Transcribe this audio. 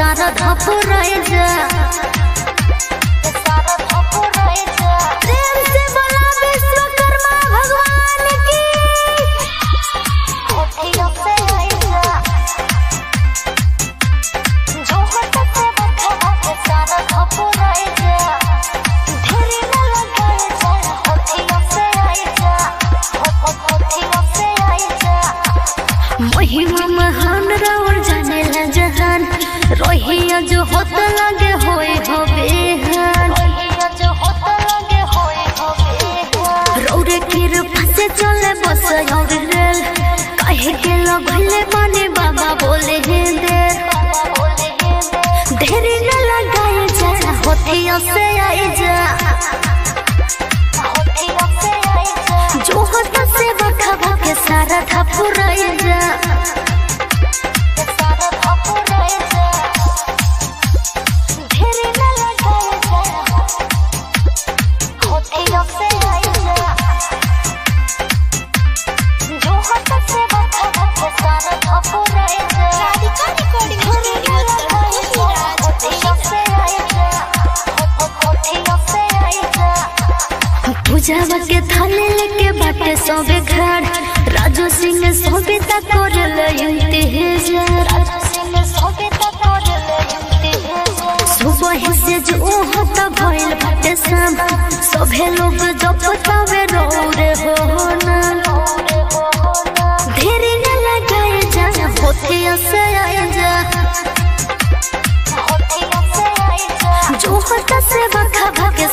सारा धपुराई जा प्रेम से बोला विश्वकर्मा भगवान की। कोठियों से आई जा जो होता से बखरा के सारा धपुराई जा धीरे न लगाए जा कोठियों से आई जा कोठियों से आई जा। महिमा महान रावण जाने ला जहान रोहिया जो होता लगे होए हो बेहान रौरे किर फसे चले बस और रेल कहे के लगले माने बाबा बोले हैं देरी न लगाए जा होठियों से आई जा जो होता से बखा के सारा धपुराई जा पूजावा के थाने लेके बाटे सोबे घर राजू सिंह सोबेता कोरल इंतजार सुबह से जो होता भइल बाटे शाम सभे लोग जपतावे रौरे हो ना धीरे न लगाए जा होठियों से आई जा जो होता से बखा के